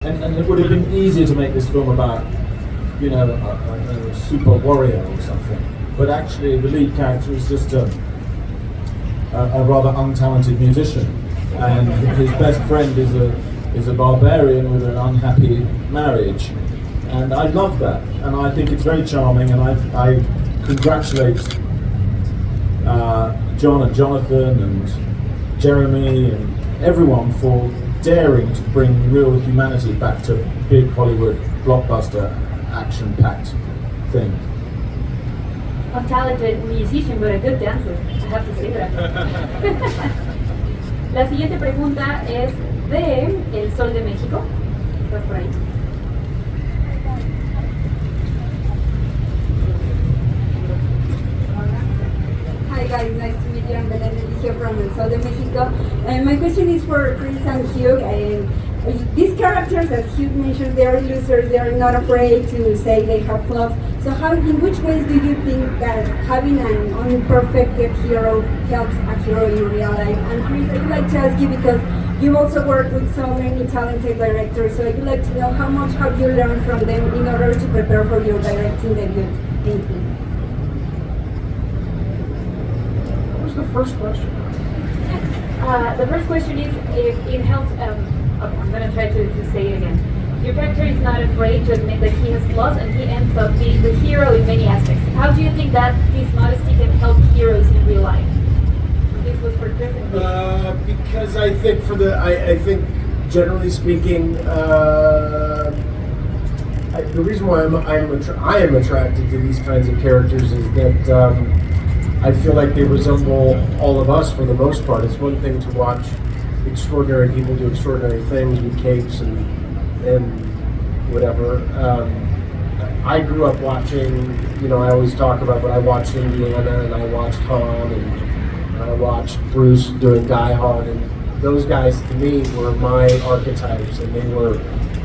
And it would have been easier to make this film about, you know, a super warrior or something. But actually, the lead character is just a rather untalented musician, and his best friend is a barbarian with an unhappy marriage. And I love that, and I think it's very charming, and I congratulate John and Jonathan and Jeremy and everyone for daring to bring real humanity back to big Hollywood blockbuster action-packed things. Untalented musician, but a good dancer. I have to say that. La siguiente pregunta es de El Sol de México. ¿Estás por ahí? Hi guys, nice to meet you. I'm Belén here from El Sol de Mexico. My question is for Chris and Hugh. These characters, as Hugh mentioned, they are losers. They are not afraid to say they have flaws. So, in which ways do you think that having an unperfected hero helps a hero in real life? And Chris, I would like to ask you, because you also work with so many talented directors, so I would like to know how much have you learned from them in order to prepare for your directing debut? Thank you. What was the first question? The first question is if it helps. Okay, I'm going to try to say it again. Your character is not afraid to admit that he has flaws, and he ends up being the hero in many aspects. How do you think that this modesty can help heroes in real life? This was for Chris. Because I think I think generally speaking, the reason why I am attracted to these kinds of characters is that I feel like they resemble all of us for the most part. It's one thing to watch extraordinary people do extraordinary things with capes and whatever. I grew up watching, I always talk about, but I watched Indiana and I watched Han and I watched Bruce doing Die Hard, and those guys to me were my archetypes, and they were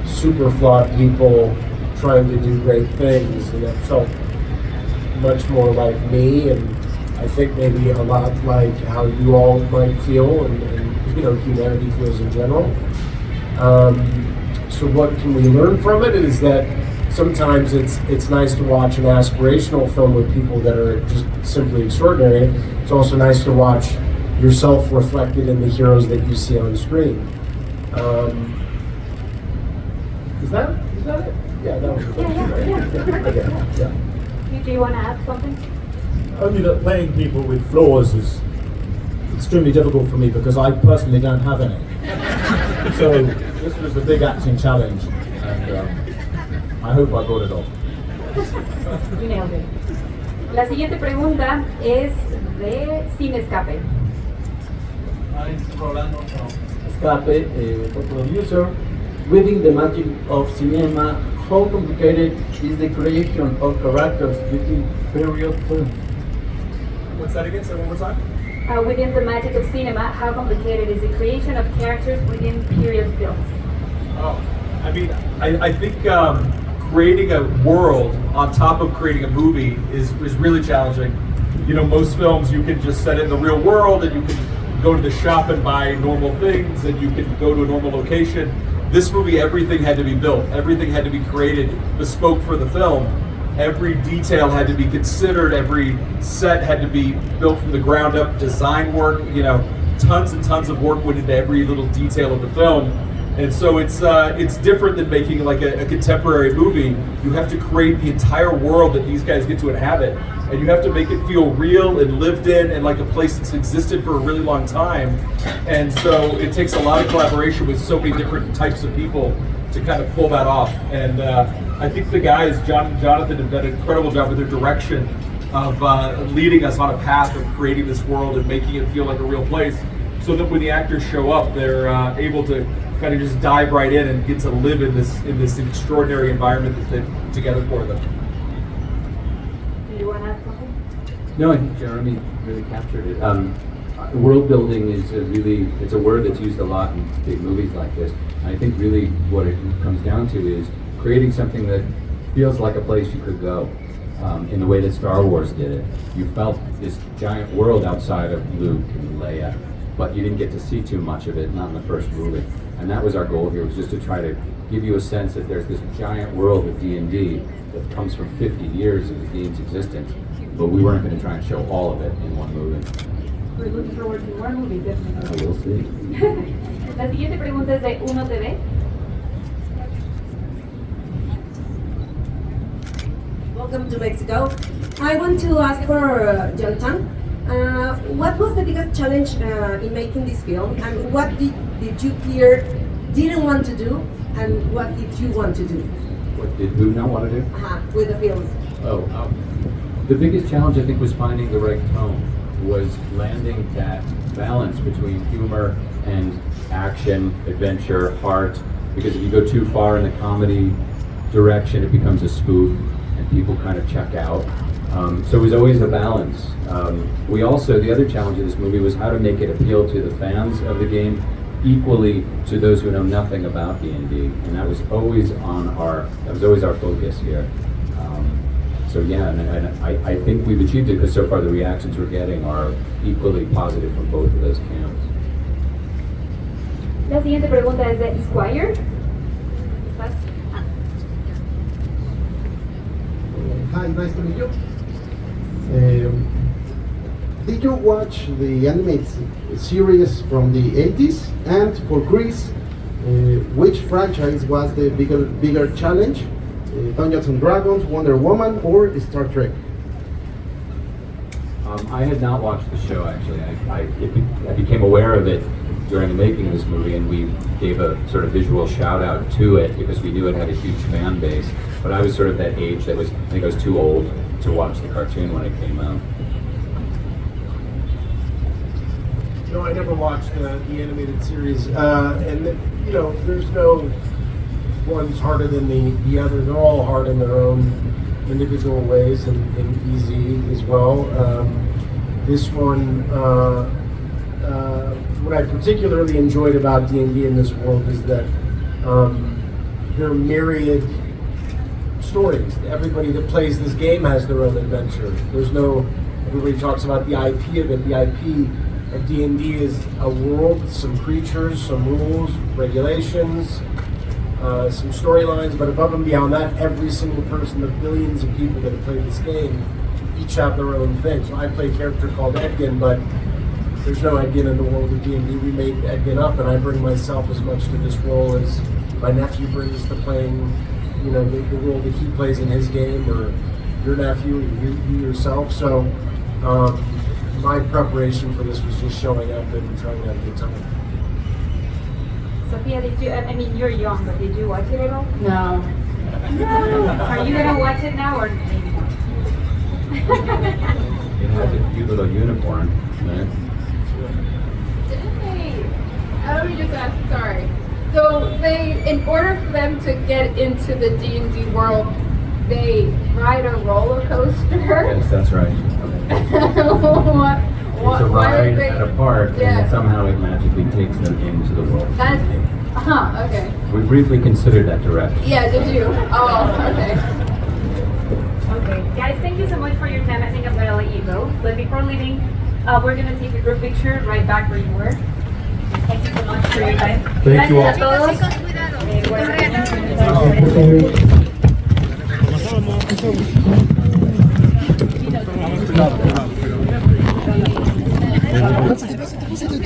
super flawed people trying to do great things, and it felt much more like me, and I think maybe a lot like how you all might feel and humanity feels in general. So what can we learn from it is that sometimes it's nice to watch an aspirational film with people that are just simply extraordinary. It's also nice to watch yourself reflected in the heroes that you see on screen. Is that it? Yeah, that was Yeah. Do you want to add something? Only that playing people with flaws is extremely difficult for me because I personally don't have any. So this was a big acting challenge, and I hope I brought it off. You nailed it. La siguiente pregunta es de Sin Escape. Hi, Rolando from Escape, a producer. Within the magic of cinema, how complicated is the creation of characters within period films? What's that again? Say one more time. Within the magic of cinema, how complicated is the creation of characters within period films? I think creating a world on top of creating a movie is really challenging. Most films you can just set it in the real world, and you can go to the shop and buy normal things, and you can go to a normal location. This movie, everything had to be built. Everything had to be created bespoke for the film. Every detail had to be considered. Every set had to be built from the ground up. Design work, tons and tons of work went into every little detail of the film. And so it's different than making like a contemporary movie. You have to create the entire world that these guys get to inhabit, and you have to make it feel real and lived in and like a place that's existed for a really long time. And so it takes a lot of collaboration with so many different types of people to kind of pull that off. And I think the guys, John and Jonathan, have done an incredible job with their direction of leading us on a path of creating this world and making it feel like a real place, so that when the actors show up, they're able to kind of just dive right in and get to live in this extraordinary environment that they've put together for them. Do you want to add something? No, I think Jeremy really captured it. World building is it's a word that's used a lot in big movies like this. I think really what it comes down to is creating something that feels like a place you could go, in the way that Star Wars did it. You felt this giant world outside of Luke and Leia, but you didn't get to see too much of it, not in the first movie. And that was our goal here, was just to try to give you a sense that there's this giant world of D&D that comes from 50 years of the game's existence, but we weren't going to try and show all of it in one movie. We're looking forward to more movies, definitely. We'll see. La siguiente pregunta es de Uno TV. Welcome to Mexico. I want to ask for Jonathan. What was the biggest challenge in making this film, and what did you fear didn't want to do, and what did you want to do? What did who not want to do? With the film? The biggest challenge, I think, was finding the right tone, was landing that balance between humor and action, adventure, heart, because if you go too far in the comedy direction, it becomes a spoof and people kind of check out. So it was always a balance. We also, the other challenge of this movie was how to make it appeal to the fans of the game equally to those who know nothing about D&D, and that was always our focus here. So yeah, and I think we've achieved it because so far the reactions we're getting are equally positive from both of those camps. La siguiente pregunta es de Squire. ¿Estás? Hi, nice to meet you. Did you watch the animated series from the 80s? And for Chris, which franchise was the bigger challenge? Dungeons and Dragons, Wonder Woman, or Star Trek? I had not watched the show actually. I became aware of it during the making of this movie, and we gave a sort of visual shout out to it because we knew it had a huge fan base. But I was sort of that age I think I was too old to watch the cartoon when it came out. No, I never watched the animated series, and there's no one's harder than the other. They're all hard in their own individual ways and easy as well. This one, what I particularly enjoyed about D&D in this world is that there are myriad stories. Everybody that plays this game has their own adventure. Everybody talks about the IP of it. The IP of D&D is a world, some creatures, some rules, regulations, some storylines, but above and beyond that, every single person, the billions of people that have played this game, each have their own thing. So I play a character called Edgin, but there's no Edgin in the world of D&D. We made Edgin up, and I bring myself as much to this role as my nephew brings to playing, the role that he plays in his game, or your nephew, or you yourself. So my preparation for this was just showing up and trying to have a good time. Sophia, you're young, but did you watch it at all? No. Are you gonna watch it now or maybe not? It has a cute little unicorn. Right? Didn't they? Let me just ask. Sorry. So in order for them to get into the D&D world, they ride a roller coaster. Yes, that's right. It's a ride at a park, and somehow it magically takes them into the world. Okay. We briefly considered that direction. Yeah, did you? Oh, okay. Okay, guys, thank you so much for your time. I think I'm gonna let you go. But before leaving, we're gonna take a group picture right back where you were. Thank you so much for your time. Thank you all.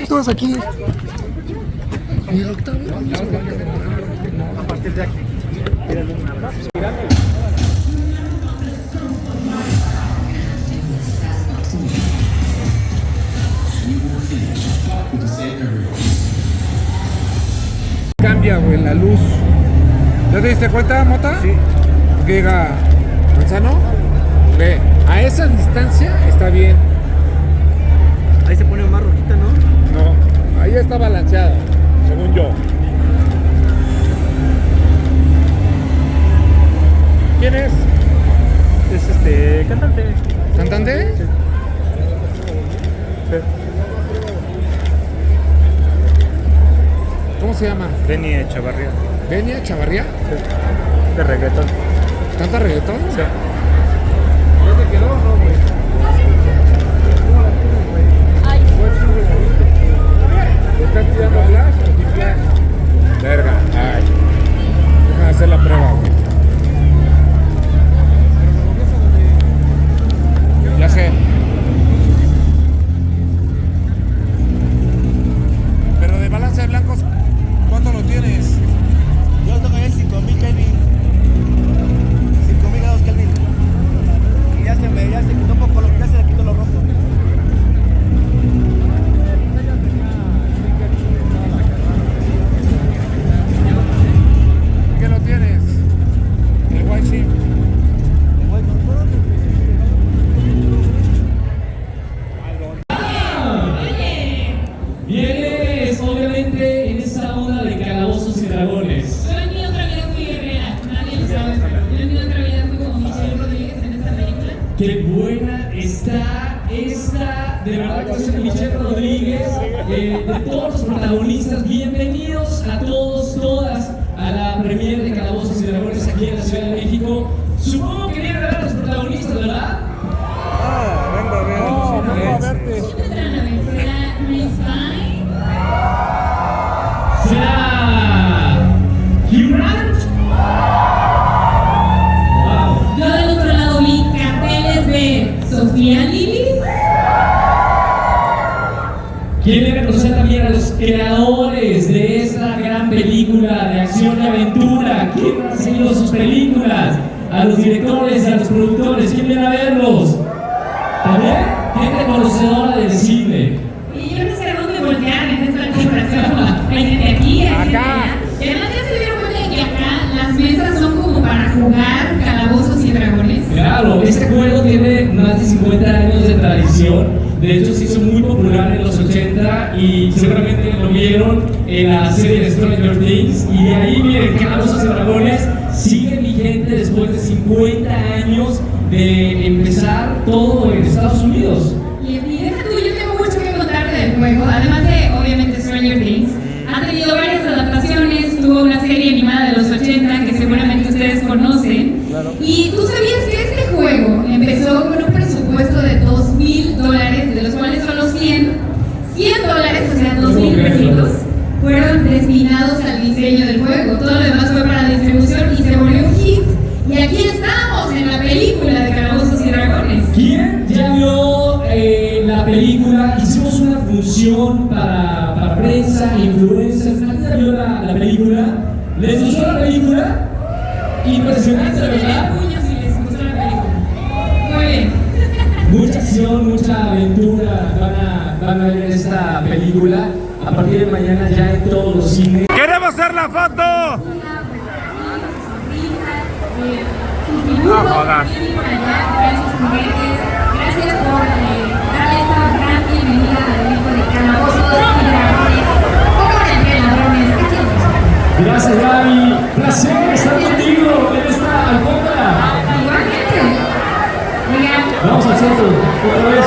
Todos aquí. Y el octavo. A partir de aquí. Un abrazo. Cambia, güey, la luz. ¿Ya te diste cuenta, Mota? Sí. Que llega Manzano. Ve, a esa distancia está bien. Ahí se pone más rojita, ¿no? No, ahí está balanceada, según yo. ¿Quién es? Es cantante. ¿Cantante? Sí. ¿Cómo se llama? Benny Echavarría. ¿Benny Echavarría? Sí. De reggaetón. ¿Canta reggaetón? Sí. ¿Ya te quedó o no, güey? ¿Te estás tirando flash o sin flash? Verga. Ay. Déjame hacer la prueba, güey. Ya sé. Pero de balance de blancos, ¿cuánto lo tienes? Yo tengo ahí 5000 Kelvin. 5000 grados Kelvin. Y ya se quitó un poco, ya se le quitó lo rojo. ¿Qué lo tienes? El white chip. Vienes obviamente en esa onda de Calabozos y Dragones. Yo en mi otra vida fui guerrera, nadie lo sabe. Yo en mi otra vida fui como Michelle Rodríguez en esta película. Qué buena está esta, de verdad que soy Michelle Rodríguez, de todos los protagonistas. Bienvenidos a todos, todas, a la premiere de Calabozos y Dragones aquí en la Ciudad de México. Supongo que vienen a ver a los protagonistas, ¿verdad? Vengo a ver. Vengo a verte. ¿Será Miss Fine? ¿Será Hugh Grant? Wow. Yo del otro lado vi carteles de Sofía Lillis. Quieren reconocer también a los creadores de esta gran película de acción y aventura. ¿Quién ha seguido sus películas? A los directores, a los productores. ¿Quién viene a verlos? ¿También? Gente conocedora del cine. Y yo no sé a dónde voltear en esta comparación. Hay gente aquí, hay gente Acá. allá. Y además ya se dieron cuenta de que acá las mesas son como para jugar Calabozos y Dragones. Claro, este juego tiene más de 50 años de tradición. De hecho, se hizo muy popular en los 80 y seguramente lo vieron en la serie de Stranger Things. Y de ahí, miren, Calabozos y Dragones sigue vigente después de 50 años de empezar todo en Estados Unidos. Y deja tú, yo tengo mucho que contarte del juego. Además de, obviamente, Stranger Things. Ha tenido varias adaptaciones. Tuvo una serie animada de los 80 que seguramente ustedes conocen. Claro. Y tú sabías que este juego empezó con un presupuesto de $2,000, de los cuales solo $100, o sea, 2,000 pesitos, fueron destinados al diseño del juego. Todo lo demás fue para distribución y se volvió un hit. Y aquí estamos en la película de Calabozos y Dragones. ¿Quién ya vio la película? Hicimos una función para prensa, influencers. ¿Alguien ya vio la película? ¿Les gustó la película? Impresionante, ¿verdad? Puños si les gustó la película. Muy bien. Mucha acción, mucha aventura. Van a ver esta película a partir de mañana ya en todos los cines. ¡Queremos hacer la foto! No jodas. Gracias juguetes, gracias por darle esta gran bienvenida al elenco de Calabozos y Dragones. Pónganle entre ladrones, ¿qué quieres? Gracias, Gaby. Placer estar contigo en esta alfombra. Igualmente. Oigan. Vamos al centro, otra vez.